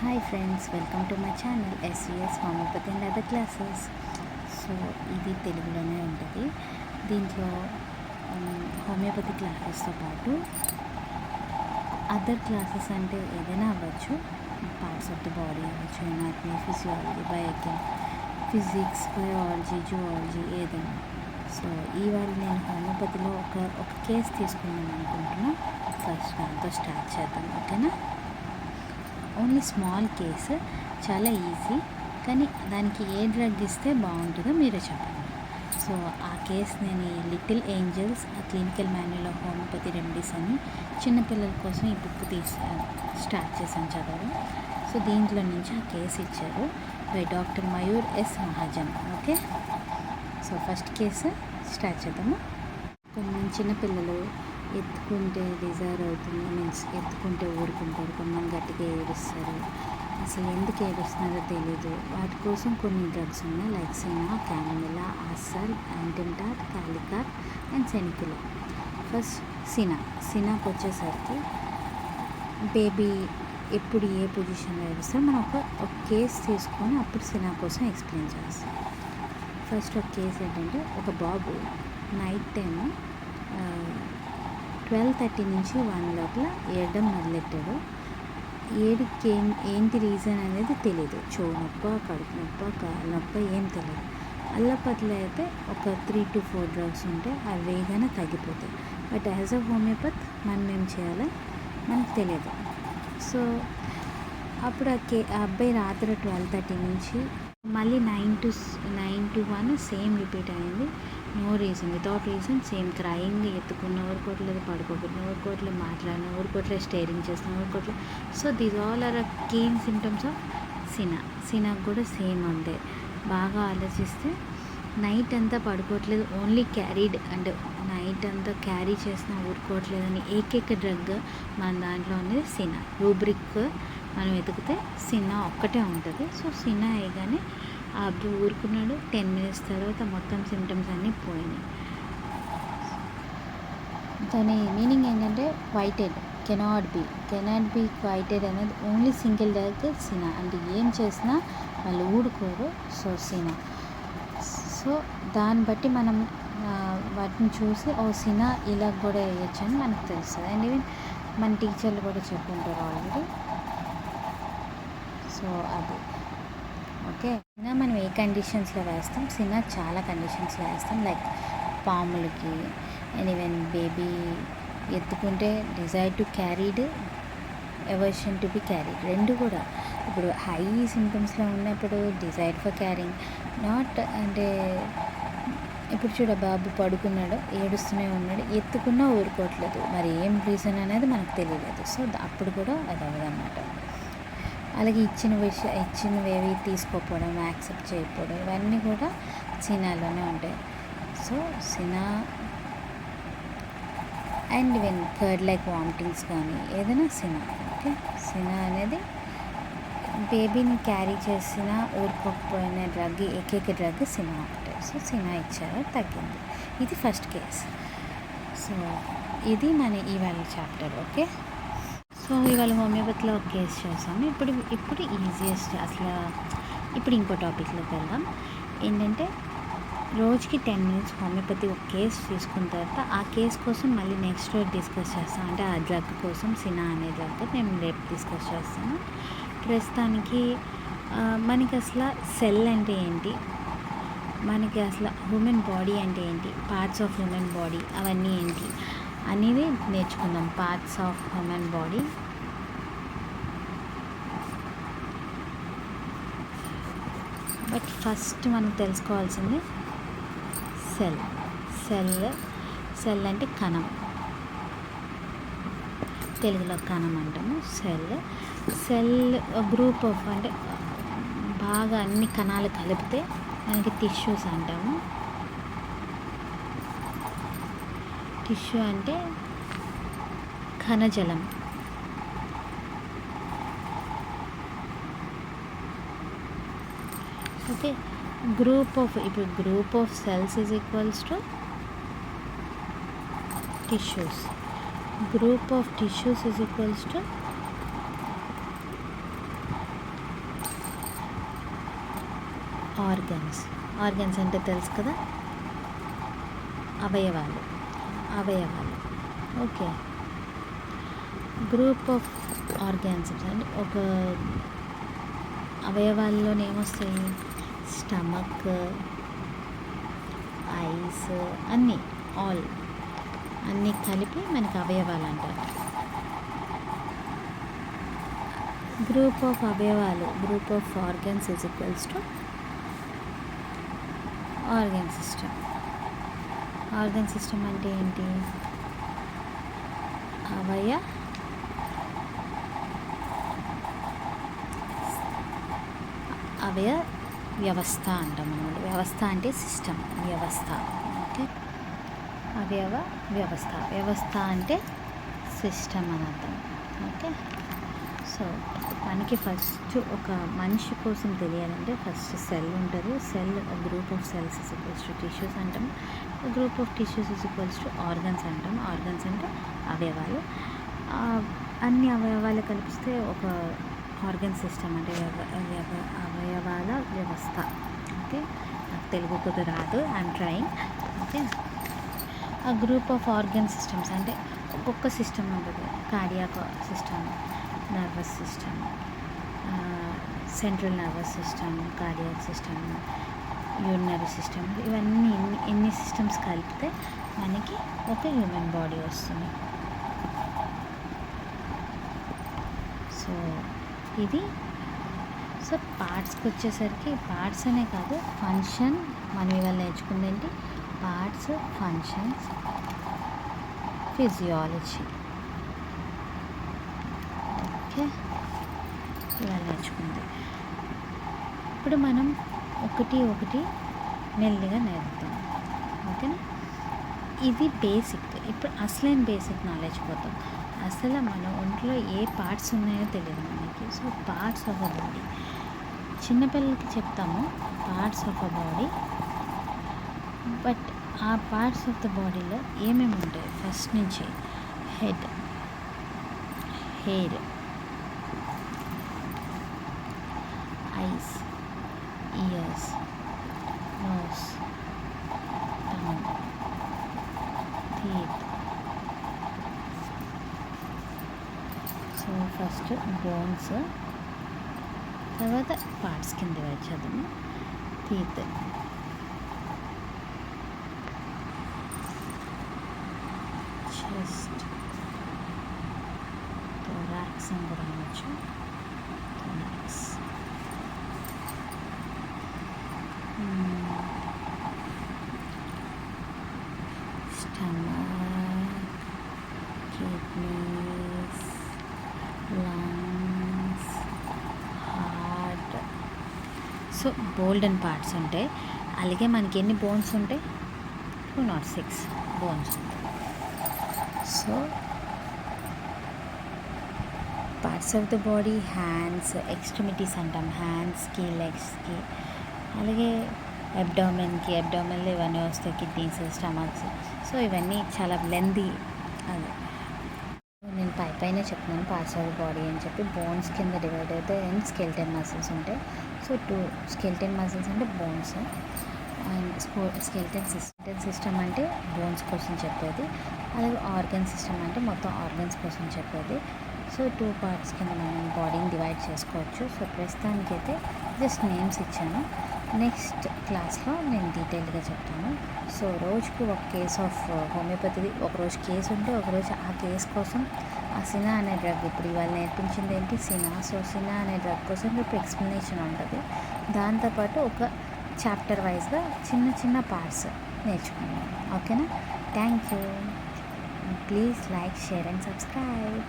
Hi friends, welcome to my channel SVS homeopathy and other classes. So ఇది తెలుగులోనే ఉంటుంది. దీంట్లో హోమియోపతి క్లాసెస్తో పాటు అదర్ క్లాసెస్ అంటే ఏదైనా అవ్వచ్చు. పార్ట్స్ ఆఫ్ ది బాడీ అవ్వచ్చు, anatomy, physiology, Biochem, physics, biology, zoology, ఏదైనా. సో ఇవాళ నేను హోమియోపతిలో ఒక కేసు తీసుకుందాం అనుకుంటున్నా. ఫస్ట్ దాంతో స్టార్ట్ చేద్దాం, ఓకేనా? ఓన్లీ స్మాల్ కేసు, చాలా ఈజీ. కానీ దానికి ఏ డ్రగ్ ఇస్తే బాగుంటుందో మీరే చెప్పండి. సో ఆ కేసు నేను little angels clinical manual of homeopathy remedies అని చిన్నపిల్లల కోసం ఈ బుక్ స్టార్ట్ చేశాను చదవడం. సో దీంట్లో నుంచి ఆ కేసు ఇచ్చారు by doctor Mayur S Mahajan. Okay, so first case start చేద్దాము. కొంతమంది చిన్నపిల్లలు ఎత్తుకుంటే డిజైర్ అవుతుంది, మీన్స్ ఎత్తుకుంటే ఊరుకుంటారు, కొంతమంది గట్టిగా ఏడుస్తారు. అసలు ఎందుకు ఏడుస్తున్నారో తెలీదు. వాటి కోసం కొన్ని డ్రగ్స్ ఉన్నాయి, లైక్ సినా, క్యానమిలా, ఆసల్, యాంటింటార్, కాలికార్ అండ్ సెనికులా. ఫస్ట్ సినాకి వచ్చేసరికి బేబీ ఎప్పుడు ఏ పొజిషన్లో ఏడుస్తారో మనం ఒక కేసు తీసుకొని అప్పుడు సినా కోసం ఎక్స్ప్లెయిన్ చేస్తాం. ఫస్ట్ ఒక కేసు ఏంటంటే, ఒక బాబు నైట్ టైము 12:30 నుంచి 1 లోపల ఏడడం మొదలెట్టాడు. ఏడికి ఏంటి రీజన్ అనేది తెలియదు. చెవు నొప్ప, కడుపు నొప్ప, కాలు నొప్ప ఏం తెలియదు. అల్లపతిలో అయితే ఒక 3 to 4 డ్రగ్స్ ఉంటే అవి వేగానే తగ్గిపోతాయి. బట్ యాజ్ అ హోమియోపత్ మనం ఏం చేయాలో మనకు తెలియదు. సో అప్పుడు ఆ అబ్బాయి రాత్రి 12:30 నుంచి మళ్ళీ 9 to 1 సేమ్ రిపీట్ అయింది. No reason, without reason, same crying, ఎత్తుకున్న ఊరుకోవట్లేదు, పడుకోకుండా ఊరుకోవట్లేదు, మాట్లాడిన ఊరుకోవట్లేదు, స్టేరింగ్ చేస్తున్న ఊరుకోవట్లేదు. So these all are keen symptoms of సినాకు కూడా సేమ్ అంతే. బాగా ఆలోచిస్తే నైట్ అంతా పడుకోవట్లేదు, ఓన్లీ క్యారీడ్ అంటే నైట్ అంతా క్యారీ చేసిన ఊరుకోవట్లేదని ఏకైక డ్రగ్ మన దాంట్లో ఉన్నది సినా. రూబ్రిక్ మనం వెతికితే సినా ఒక్కటే ఉంటుంది. సో సినా అయ్యగానే ఆ అబ్బాయి ఊరుకున్నాడు. 10 minutes తర్వాత మొత్తం సిమ్టమ్స్ అన్నీ పోయినాయి. దాని మీనింగ్ ఏంటంటే క్వైటెడ్, కెనాట్ బి క్వైటెడ్ అనేది ఓన్లీ సింగిల్ డ్రగ్ సినా. అంటే ఏం చేసినా వాళ్ళు ఊడుకోరు. సో సినా. సో దాన్ని బట్టి మనం వాటిని చూసి సినా ఇలా కూడా వేయచ్చు అని మనకు తెలుస్తుంది. అండ్ ఈవెన్ మన టీచర్లు కూడా చెప్పుకుంటారు ఆల్రెడీ. సో అది ఓకే. సినా మనం ఏ కండిషన్స్లో వేస్తాం? సినా చాలా కండిషన్స్లో వేస్తాం, లైక్ పాములకి, అండ్ ఈవెన్ బేబీ ఎత్తుకుంటే desire to carried, aversion to be carried, రెండు కూడా. ఇప్పుడు హై సిమ్టమ్స్లో ఉన్నప్పుడు డిజైర్ ఫర్ క్యారింగ్, నాట్ అంటే ఇప్పుడు చూడ బాబు పడుకున్నాడు, ఏడుస్తూనే ఉన్నాడు, ఎత్తుకున్నా ఊరుకోవట్లేదు, మరి ఏం రీజన్ అనేది మనకు తెలియలేదు. సో అప్పుడు కూడా అది అవ్వదన్నమాట. అలాగే ఇచ్చినవేవి తీసుకోకపోవడం, యాక్సెప్ట్ చేయకపోవడం, ఇవన్నీ కూడా సినాలోనే ఉంటాయి. సో సినా and even curd like vomitings కానీ ఏదైనా సినా. ఓకే, సినా అనేది బేబీని క్యారీ చేసిన ఊరుకోకపోయిన డ్రగ్, ఏకైక డ్రగ్ సినా ఒకటే. సో సినా ఇచ్చారు, తగ్గింది. ఇది ఫస్ట్ కేస్. సో ఇది మన ఇవాళ చాప్టర్. ఓకే, సో ఇవాళ హోమియోపతిలో ఒక కేసు చేస్తాము. ఇప్పుడు ఈజియెస్ట్ అసలు. ఇప్పుడు ఇంకో టాపిక్లోకి వెళ్దాం. ఏంటంటే రోజుకి 10 minutes హోమియోపతి ఒక కేసు తీసుకున్న తర్వాత ఆ కేసు కోసం మళ్ళీ నెక్స్ట్ రోజు డిస్కస్ చేస్తాం. అంటే ఆ డ్రగ్ కోసం సినా అనే డ్రగ్ నేను రేపు డిస్కస్ చేస్తాను. ప్రస్తుతానికి మనకి అసలు సెల్ అంటే ఏంటి, మనకి అసలు హ్యూమన్ బాడీ అంటే ఏంటి, పార్ట్స్ ఆఫ్ హ్యూమన్ బాడీ అవన్నీ ఏంటి అనేది నేర్చుకుందాం. Parts of human body. But first మనం తెలుసుకోవాల్సింది సెల్ అంటే కణం, తెలుగులో కణం అంటాము. సెల్ గ్రూప్ ఆఫ్ అంటే బాగా అన్ని కణాలు కలిపితే మనకి టిష్యూస్ అంటాము. టిష్యూ అంటే కణజలం. Okay, group of cells is equals to tissues. Group of tissues is equals to organs. Organs అంటే తెలుసు కదా, అవయవాలు. అవయవాలు ఓకే. గ్రూప్ ఆఫ్ ఆర్గానిజమ్స్ అంటే ఒక అవయవాల్లోనే ఏమొస్తాయి, స్టమక్, ఐస్, అన్నీ ఆల్ అన్నీ కలిపి మనకి అవయవాలు అంటారు. గ్రూప్ ఆఫ్ అవయవాలు, group of organs is equals to organ system. Organ system అంటే ఏంటి, అవయ వ్యవస్థ అంటాం అనమాట. వ్యవస్థ అంటే సిస్టమ్, వ్యవస్థ. ఓకే, అవయవ వ్యవస్థ. వ్యవస్థ అంటే సిస్టమ్ అని అర్థం. ఓకే, సో మనకి ఫస్ట్ ఒక మనిషి కోసం తెలియాలంటే ఫస్ట్ సెల్ ఉంటుంది. Cell group of cells is equals to tissues అంటాం. Group of tissues is equals to organs అంటాం. ఆర్గన్స్ అంటే అవయవాలు. అన్ని అవయవాలు కలిపిస్తే ఒక ఆర్గన్ సిస్టమ్ అంటే అవయవాల వ్యవస్థ. ఓకే, నాకు తెలుగు కూడా రాదు, ఐఎమ్ ట్రయింగ్. ఓకే, ఆ గ్రూప్ ఆఫ్ ఆర్గన్ సిస్టమ్స్ అంటే ఒక్కొక్క సిస్టమ్ ఉంటుంది. Cardiac system, nervous system, central nervous system, cardiac system, urinary system, ఇవన్నీ ఎన్ని సిస్టమ్స్ కలిపితే మనకి ఒక హ్యూమన్ బాడీ వస్తుంది. సో ఇది సో పార్ట్స్కి వచ్చేసరికి పార్ట్స్ అనే కాదు, ఫంక్షన్ మనం ఇవాళ నేర్చుకుంది ఏంటి, పార్ట్స్, ఫంక్షన్స్, ఫిజియాలజీ. ఓకే, ఇవాళ నేర్చుకుంది. ఇప్పుడు మనం ఒకటి ఒకటి మెల్లిగా నేర్పుతాం. ఓకేనా, ఇది బేసిక్. ఇప్పుడు అసలైన బేసిక్ నాలెడ్జ్ పోతాం. అసలు మన ఒంట్లో ఏ పార్ట్స్ ఉన్నాయో తెలియదు మనకి. So parts of a body చిన్నపిల్లలకి చెప్తాము, parts of a body. But ఆ పార్ట్స్ ఆఫ్ ద బాడీలో ఏమేమి ఉంటాయి, ఫస్ట్ నుంచి head, hair, eyes, ears, nose, tongue, teeth. So first bones, తర్వాత పార్ట్స్ కింద డివైడ్ చేద్దాము. టీత్, చెస్ట్, థొరాక్స్ అని కూడా అనవచ్చు, thorax, stomach, kidneys, lungs, heart. So బోల్డెన్ పార్ట్స్ ఉంటాయి. అలాగే మనకి ఎన్ని బోన్స్ ఉంటాయి, 206 బోన్స్ ఉంటాయి. So parts of the body, hands, extremities అంటాం, హ్యాండ్స్కి, లెగ్స్కి. అలాగే అబ్డామెన్లో ఇవన్నీ వస్తాయి, కిడ్నీస్, స్టమక్స్. సో ఇవన్నీ చాలా లెందీ. అది నేను పైన చెప్తున్నాను పార్ట్స్ ఆఫ్ ద బాడీ అని చెప్పి. బోన్స్ కింద డివైడ్ అయితే అండ్ స్కెల్టన్ మసిల్స్ ఉంటాయి. సో 2 స్కెల్టన్ మసిల్స్ అంటే బోన్స్, అండ్ స్కెల్టన్ సిస్టమ్ అంటే బోన్స్ కోసం చెప్పేది. అలాగే ఆర్గన్ సిస్టమ్ అంటే మొత్తం ఆర్గన్స్ కోసం చెప్పేది. సో 2 పార్ట్స్ కింద మనం బాడీని డివైడ్ చేసుకోవచ్చు. సో ప్రస్తుతానికైతే జస్ట్ నేమ్స్ ఇచ్చాను. నెక్స్ట్ క్లాస్లో నేను డీటెయిల్గా చెప్తాను. సో రోజుకు ఒక కేస్ ఆఫ్ హోమియోపతిది, ఒకరోజు కేసు ఉంటే ఒకరోజు ఆ కేసు కోసం ఆ సినా అనే డ్రగ్, ఇప్పుడు ఇవాళ నేర్పించింది ఏంటి, సినా. సో సినా అనే డ్రగ్ కోసం రేపు ఎక్స్ప్లెనేషన్ ఉంటుంది. దాంతోపాటు ఒక చాప్టర్ వైజ్గా చిన్న చిన్న పార్ట్స్ నేర్చుకున్నాం. ఓకేనా, thank you. Please like, share and subscribe.